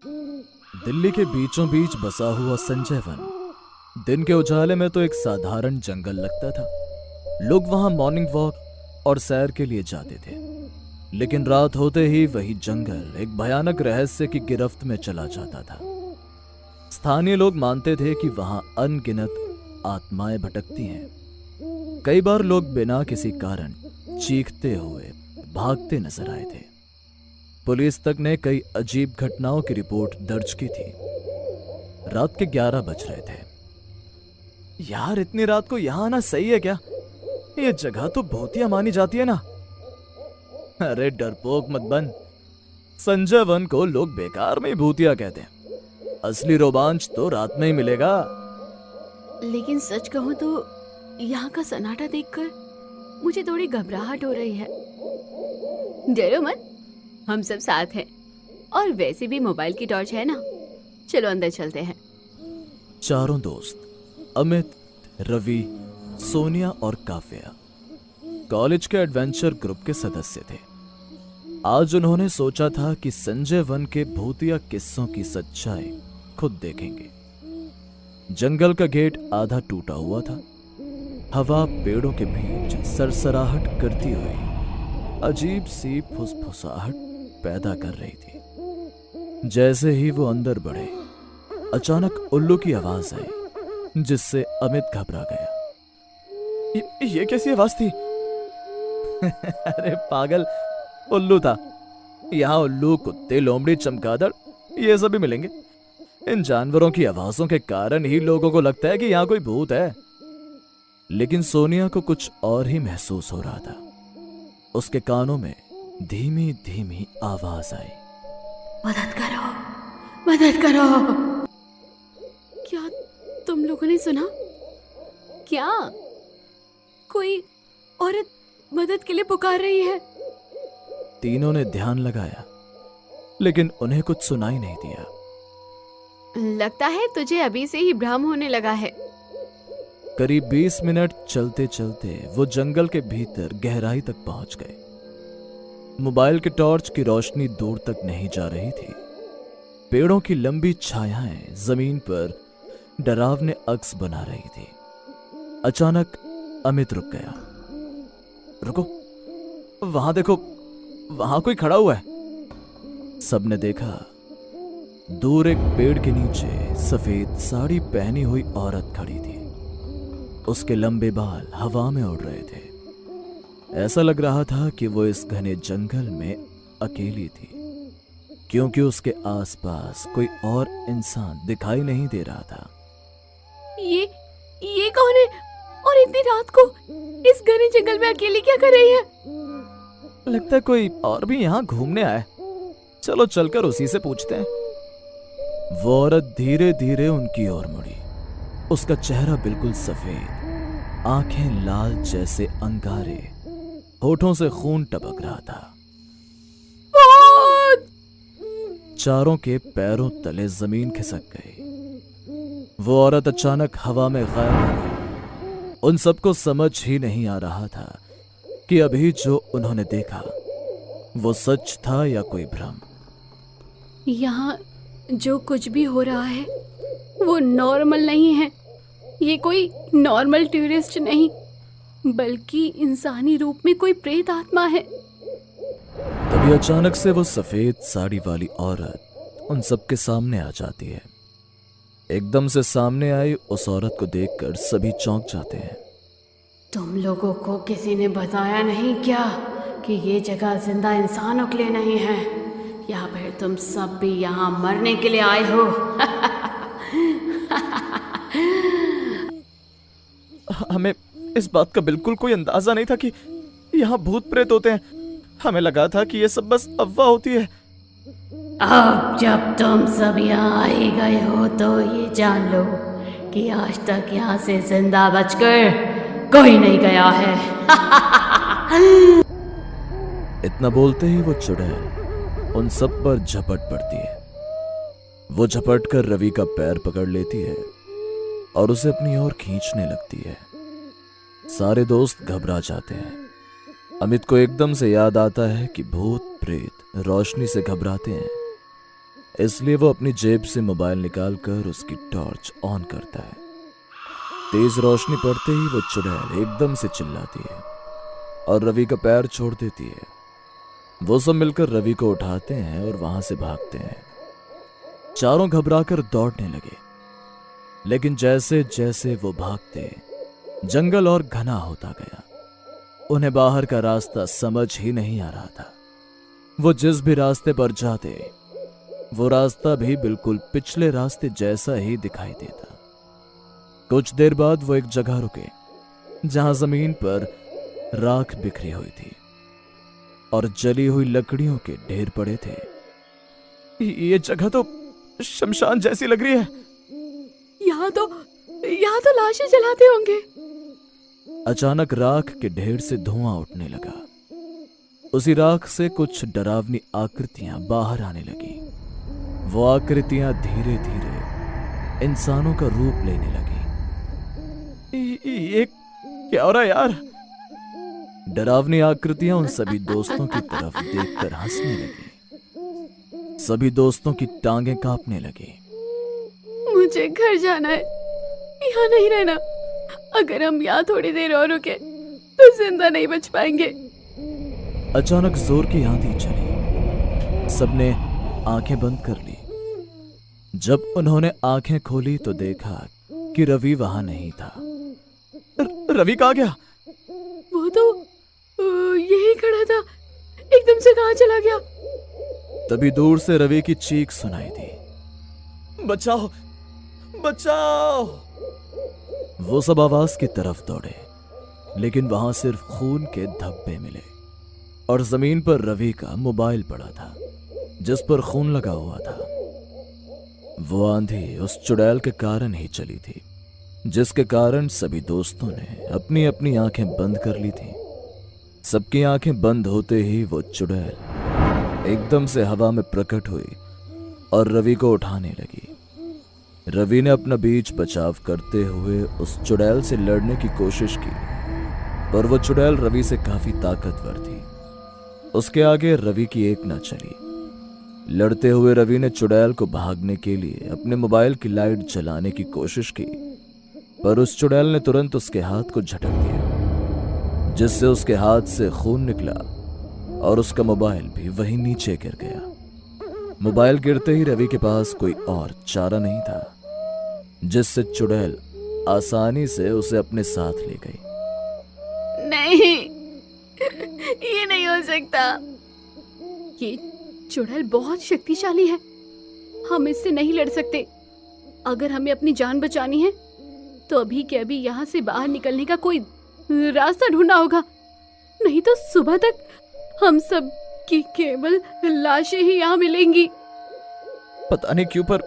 दिल्ली के बीचों बीच बसा हुआ संजय वन दिन के उजाले में तो एक साधारण जंगल लगता था। लोग वहां मॉर्निंग वॉक और सैर के लिए जाते थे, लेकिन रात होते ही वही जंगल एक भयानक रहस्य की गिरफ्त में चला जाता था। स्थानीय लोग मानते थे कि वहां अनगिनत आत्माएं भटकती हैं। कई बार लोग बिना किसी कारण चीखते हुए भागते नजर आए थे। पुलिस तक ने कई अजीब घटनाओं की रिपोर्ट दर्ज की थी। रात के 11 बज रहे थे। यार, इतनी रात को यहां आना सही है क्या? ये जगह तो भूतिया मानी जाती है ना। अरे डरपोक मत बन। संजय वन को लोग बेकार में ही भूतिया कहते हैं। असली रोमांच तो रात में ही मिलेगा। लेकिन सच कहूं तो यहाँ का सन्नाटा देखकर मुझे थोड़ी घबराहट हो रही है। डरो मत, हम सब साथ हैं। और वैसे भी मोबाइल की टॉर्च है ना। चलो अंदर चलते हैं। चारों दोस्त अमित, रवि, सोनिया और काव्या कॉलेज के एडवेंचर ग्रुप के सदस्य थे। आज उन्होंने सोचा था कि संजय वन के भूतिया किस्सों की सच्चाई खुद देखेंगे। जंगल का गेट आधा टूटा हुआ था। हवा पेड़ों के बीच सरसराहट करती हुई अजीब सी फुसफुसाहट पैदा कर रही थी। जैसे ही वो अंदर बढ़े, अचानक उल्लू की आवाज आई, जिससे अमित घबरा गया। ये कैसी आवाज थी? अरे पागल, उल्लू था। यहाँ उल्लू, कुत्ते, लोमड़ी, चमगादड़ ये सभी मिलेंगे। इन जानवरों की आवाजों के कारण ही लोगों को लगता है कि यहाँ कोई भूत है। लेकिन सोनिया को कुछ और ही महसूस हो रहा था। उसके कानों में धीमी धीमी आवाज आई, मदद करो, मदद करो। क्या तुम लोगों ने सुना? क्या कोई औरत मदद के लिए पुकार रही है? तीनों ने ध्यान लगाया, लेकिन उन्हें कुछ सुनाई नहीं दिया। लगता है तुझे अभी से ही भ्रम होने लगा है। करीब 20 मिनट चलते चलते वो जंगल के भीतर गहराई तक पहुंच गए। मोबाइल के टॉर्च की रोशनी दूर तक नहीं जा रही थी। पेड़ों की लंबी छायाएं जमीन पर डरावने अक्स बना रही थी। अचानक अमित रुक गया। रुको, वहां देखो, वहां कोई खड़ा हुआ है। सबने देखा। दूर एक पेड़ के नीचे सफेद साड़ी पहनी हुई औरत खड़ी थी। उसके लंबे बाल हवा में उड़ रहे थे। ऐसा लग रहा था कि वो इस घने जंगल में अकेली थी, क्योंकि उसके आसपास कोई और इंसान दिखाई नहीं दे रहा था। ये कौन है? और इतनी रात को इस घने जंगल में अकेली क्या कर रही है? लगता है कोई और भी यहाँ घूमने आया है। चलो चलकर उसी से पूछते हैं। वो औरत धीरे धीरे उनकी ओर मुड़ी। उसका चेहरा बिल्कुल सफेद, आंखें लाल जैसे अंगारे, होठों से खून टपक रहा था। चारों के पैरों तले जमीन खिसक गई। वो औरत अचानक हवा में गायब हो गई। उन सबको समझ ही नहीं आ रहा था कि अभी जो उन्होंने देखा वो सच था या कोई भ्रम। यहाँ जो कुछ भी हो रहा है वो नॉर्मल नहीं है। ये कोई नॉर्मल टूरिस्ट नहीं, बल्कि इंसानी रूप में कोई प्रेत आत्मा है। तभी अचानक से वो सफेद साड़ी वाली औरत उन सबके सामने आ जाती है। एकदम से सामने आई उस औरत को देखकर सभी चौंक जाते हैं। तुम लोगों को किसी ने बताया नहीं क्या कि ये जगह जिंदा इंसानों के लिए नहीं है, या फिर तुम सब भी यहाँ मरने के लिए आए हो? हमें इस बात का बिल्कुल कोई अंदाजा नहीं था कि यहाँ भूत प्रेत होते हैं। हमें लगा था कि ये सब बस अफवाह होती है। अब जब तुम सब यहाँ आ ही गए हो तो ये जान लो कि आज तक यहाँ से जिंदा बचकर कोई नहीं गया है। इतना बोलते ही वो चुड़ैल उन सब पर झपट पड़ती है। वो झपट कर रवि का पैर पकड़ लेती है और उसे अपनी ओर खींचने लगती है। सारे दोस्त घबरा जाते हैं। अमित को एकदम से याद आता है कि भूत प्रेत रोशनी से घबराते हैं। इसलिए वो अपनी जेब से मोबाइल निकालकर उसकी टॉर्च ऑन करता है। तेज रोशनी पड़ते ही वो चुड़ैल एकदम से चिल्लाती है और रवि का पैर छोड़ देती है। वो सब मिलकर रवि को उठाते हैं और वहां से भागते हैं। चारों घबराकर दौड़ने लगे, लेकिन जैसे जैसे वो भागते जंगल और घना होता गया। उन्हें बाहर का रास्ता समझ ही नहीं आ रहा था। वो जिस भी रास्ते पर जाते वो रास्ता भी बिल्कुल पिछले रास्ते जैसा ही दिखाई देता। कुछ देर बाद वो एक जगह रुके जहां जमीन पर राख बिखरी हुई थी और जली हुई लकड़ियों के ढेर पड़े थे। ये जगह तो शमशान जैसी लग रही है। यहाँ तो लाशें जलाते होंगे। अचानक राख के ढेर से धुआं उठने लगा। उसी राख से कुछ डरावनी आकृतियां बाहर आने लगी। वो आकृतियां धीरे धीरे इंसानों का रूप लेने लगी। ये क्या हो रहा है यार? डरावनी आकृतियां उन सभी दोस्तों की तरफ देखकर हंसने लगी। सभी दोस्तों की टांगें कांपने लगी। मुझे घर जाना है, यहाँ नहीं रहना। अगर हम यहाँ थोड़ी देर और रुके तो जिंदा नहीं बच पाएंगे। अचानक जोर की आंधी चली। सबने आंखें बंद कर ली। जब उन्होंने आंखें खोली तो देखा कि रवि वहां नहीं था। रवि कहाँ गया? वो तो यही खड़ा था, एकदम से कहाँ चला गया? तभी दूर से रवि की चीख सुनाई दी, बचाओ बचाओ। वो सब आवाज की तरफ दौड़े, लेकिन वहां सिर्फ खून के धब्बे मिले और जमीन पर रवि का मोबाइल पड़ा था जिस पर खून लगा हुआ था। वो आंधी उस चुड़ैल के कारण ही चली थी, जिसके कारण सभी दोस्तों ने अपनी अपनी आंखें बंद कर ली थी। सबकी आंखें बंद होते ही वो चुड़ैल एकदम से हवा में प्रकट हुई और रवि को उठाने लगी। रवि ने अपना बीच बचाव करते हुए उस चुड़ैल से लड़ने की कोशिश की, पर वो चुड़ैल रवि से काफी ताकतवर थी। उसके आगे रवि की एक न चली। लड़ते हुए रवि ने चुड़ैल को भागने के लिए अपने मोबाइल की लाइट जलाने की कोशिश की, पर उस चुड़ैल ने तुरंत उसके हाथ को झटक दिया, जिससे उसके हाथ से खून निकला और उसका मोबाइल भी वहीं नीचे गिर गया। मोबाइल गिरते ही रवि के पास कोई और चारा नहीं था, जिससे चुड़ैल आसानी से उसे अपने साथ ले गई। नहीं, ये नहीं हो सकता। ये चुड़ैल बहुत शक्तिशाली है, हम इससे नहीं लड़ सकते। अगर हमें अपनी जान बचानी है तो अभी के अभी यहाँ से बाहर निकलने का कोई रास्ता ढूंढना होगा, नहीं तो सुबह तक हम सब की केवल लाशें ही यहाँ मिलेंगी। पता नहीं क्यों, पर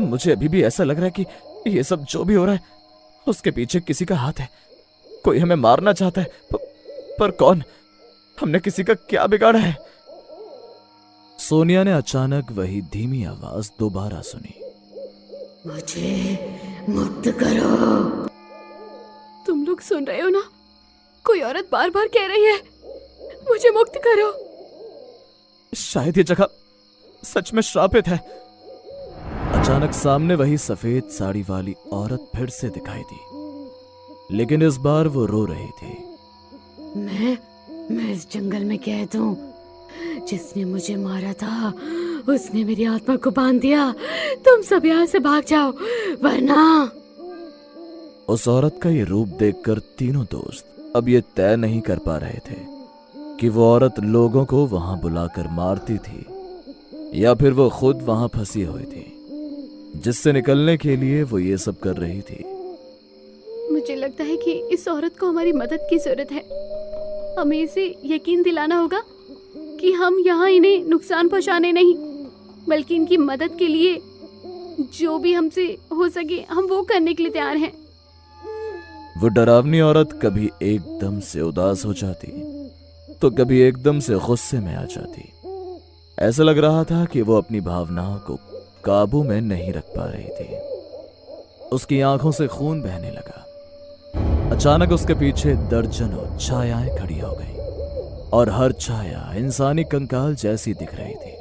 मुझे अभी भी ऐसा लग रहा है कि ये सब जो भी हो रहा है उसके पीछे किसी का हाथ है। कोई हमें मारना चाहता है, पर कौन? हमने किसी का क्या बिगाड़ा है? सोनिया ने अचानक वही धीमी आवाज दोबारा सुनी, मुझे मुक्त करो। तुम लोग सुन रहे हो ना? कोई औरत बार बार कह रही है, मुझे मुक्त करो। शायद ये जगह सच में श्रापित है। अचानक सामने वही सफेद साड़ी वाली औरत फिर से दिखाई दी, लेकिन इस बार वो रो रही थी। मैं इस जंगल में कैद हूँ। जिसने मुझे मारा था उसने मेरी आत्मा को बांध दिया। तुम सब यहाँ से भाग जाओ, वरना। उस औरत का ये रूप देखकर तीनों दोस्त अब ये तय नहीं कर पा रहे थे कि वो औरत लोगों को वहां बुलाकर मारती थी या फिर वो खुद वहां फंसी हुई थी, जिससे निकलने के लिए वो ये सब कर रही थी। मुझे लगता है कि इस औरत को हमारी मदद की जरूरत है। हमें इसे यकीन दिलाना होगा कि हम यहाँ इन्हें नुकसान पहुँचाने नहीं, बल्कि इनकी मदद के लिए जो भी हमसे हो सके हम वो करने के लिए तैयार हैं। वो डरावनी औरत कभी एकदम से उदास हो जाती तो कभी एकदम से गुस्से में आ जाती। ऐसा लग रहा था कि वो अपनी भावनाओं को काबू में नहीं रख पा रही थी। उसकी आंखों से खून बहने लगा। अचानक उसके पीछे दर्जनों छायाएं खड़ी हो गई और हर छाया इंसानी कंकाल जैसी दिख रही थी।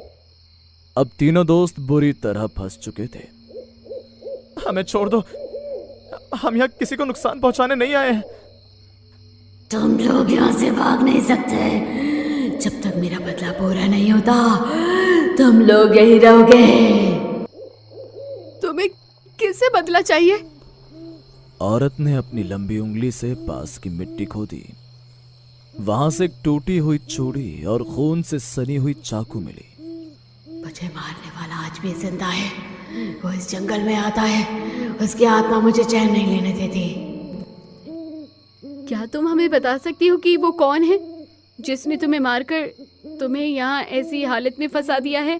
अब तीनों दोस्त बुरी तरह फंस चुके थे। हमें छोड़ दो, हम यहाँ किसी को नुकसान पहुंचाने नहीं आए हैं। तुम लोग यहाँ से भाग नहीं सकते। जब तक मेरा बदला पूरा नहीं होता तुम लोग यही रहोगे। तुम्हें किससे बदला चाहिए? औरत ने अपनी लंबी उंगली से पास की मिट्टी खोदी। वहां से एक टूटी हुई चूड़ी और खून से सनी हुई चाकू मिली। मुझे मारने वाला आज भी जिंदा है। वो इस जंगल में आता है, उसकी आत्मा मुझे चैन नहीं लेने देती। क्या तुम हमें बता सकती हो कि वो कौन है जिसने तुम्हें मारकर तुम्हें यहाँ ऐसी हालत में फंसा दिया है?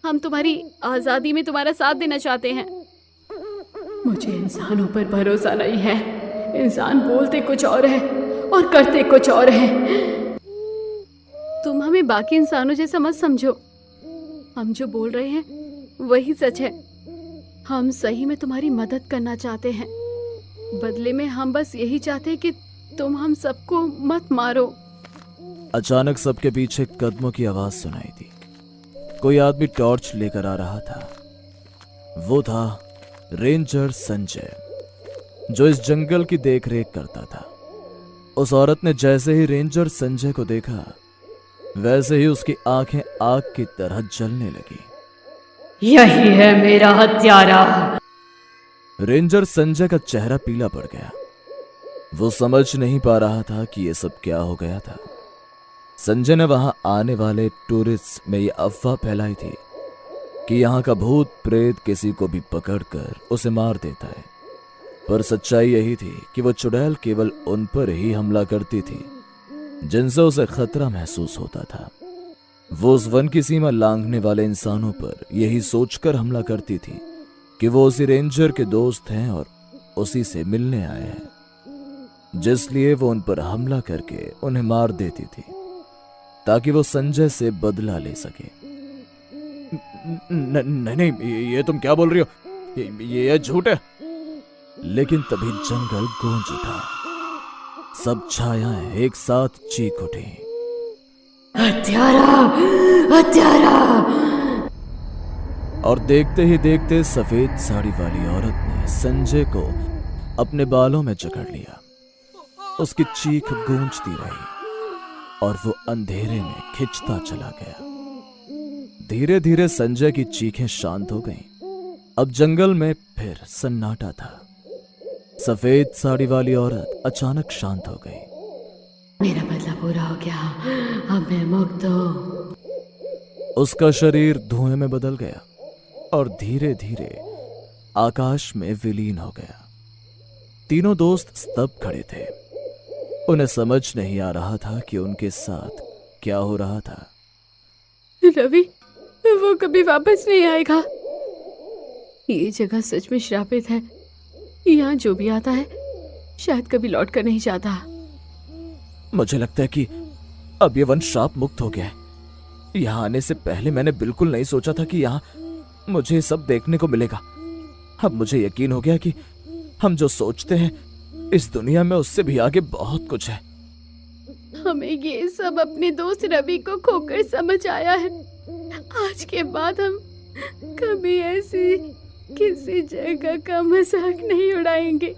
हम तुम्हारी आजादी में तुम्हारा साथ देना चाहते हैं। मुझे इंसानों पर भरोसा नहीं है। इंसान बोलते कुछ और है और करते कुछ और है। तुम हमें बाकी इंसानों जैसा मत समझो। हम जो बोल रहे हैं वही सच है। हम सही में तुम्हारी मदद करना चाहते हैं। बदले में हम बस यही चाहते हैं कि तुम हम सबको मत मारो। अचानक सबके पीछे कदमों की आवाज सुनाई दी। कोई आदमी टॉर्च लेकर आ रहा था। वो था रेंजर संजय, जो इस जंगल की देखरेख करता था। उस औरत ने जैसे ही रेंजर संजय को देखा, वैसे ही उसकी आंखें आग की तरह जलने लगी। यही है मेरा हत्यारा। रेंजर संजय का चेहरा पीला पड़ गया। वो समझ नहीं पा रहा था कि ये सब क्या हो गया था। संजय ने वहां आने वाले टूरिस्ट में ये अफवाह फैलाई थी कि यहाँ का भूत प्रेत किसी को भी पकड़कर उसे मार देता है, पर सच्चाई यही थी कि वो चुड़ैल केवल उन पर ही हमला करती थी जिनसे उसे खतरा महसूस होता था। वो उस वन की सीमा लांघने वाले इंसानों पर यही सोचकर हमला करती थी कि वो उसी रेंजर के दोस्त हैं और उसी से मिलने आए हैं, जिसलिए वो उन पर हमला करके उन्हें मार देती थी ताकि वो संजय से बदला ले सके। नहीं, ये तुम क्या बोल रही हो? ये झूठ है। लेकिन तभी जंगल गूंज उठा। सब छायाएं एक साथ चीख उठी। हत्यारा, हत्यारा! और देखते ही देखते सफेद साड़ी वाली औरत ने संजय को अपने बालों में जकड़ लिया। उसकी चीख गूंजती रही और वो अंधेरे में खिंचता चला गया। धीरे धीरे संजय की चीखें शांत हो गईं। अब जंगल में फिर सन्नाटा था। सफेद साड़ी वाली औरत अचानक शांत हो गई। मेरा बदला पूरा हो गया, अब मैं मुक्त हूं। उसका शरीर धुएं में बदल गया और धीरे धीरे आकाश में विलीन हो गया। तीनों दोस्त स्तब्ध खड़े थे। उन्हें समझ नहीं आ रहा था कि उनके साथ क्या हो रहा था। रवि, वो कभी वापस नहीं आएगा। ये जगह सच में श्रापित है। यहाँ जो भी आता है शायद कभी लौट कर नहीं जाता। मुझे लगता है कि अब ये वन श्राप मुक्त हो गया है। यहाँ आने से पहले मैंने बिल्कुल नहीं सोचा था कि यहाँ मुझे सब देखने को मिलेगा। अब मुझे यकीन हो गया कि हम जो सोचते हैं इस दुनिया में उससे भी आगे बहुत कुछ है। हमें ये सब अपने दोस्त रवि को खोकर समझ आया है। आज के बाद हम कभी ऐसी किसी जगह का मजाक नहीं उड़ाएंगे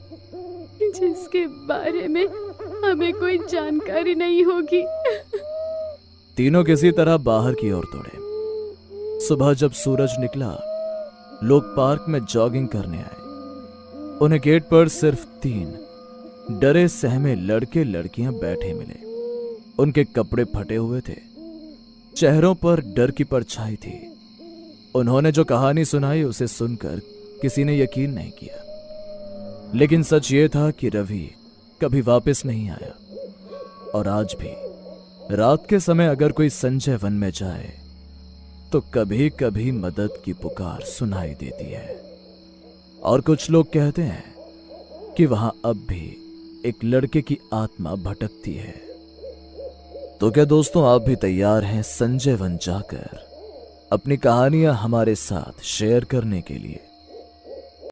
जिसके बारे में हमें कोई जानकारी नहीं होगी। तीनों किसी तरह बाहर की ओर दौड़े। सुबह जब सूरज निकला, लोग पार्क में जॉगिंग करने आए। उन्हें गेट पर सिर्फ 3 डरे सहमे लड़के लड़कियां बैठे मिले। उनके कपड़े फटे हुए थे, चेहरों पर डर की परछाई थी। उन्होंने जो कहानी सुनाई उसे सुनकर किसी ने यकीन नहीं किया, लेकिन सच ये था कि रवि कभी वापस नहीं आया। और आज भी रात के समय अगर कोई संजय वन में जाए तो कभी कभी मदद की पुकार सुनाई देती है। और कुछ लोग कहते हैं कि वहां अब भी एक लड़के की आत्मा भटकती है। तो क्या दोस्तों, आप भी तैयार हैं संजय वन जाकर अपनी कहानियां हमारे साथ शेयर करने के लिए?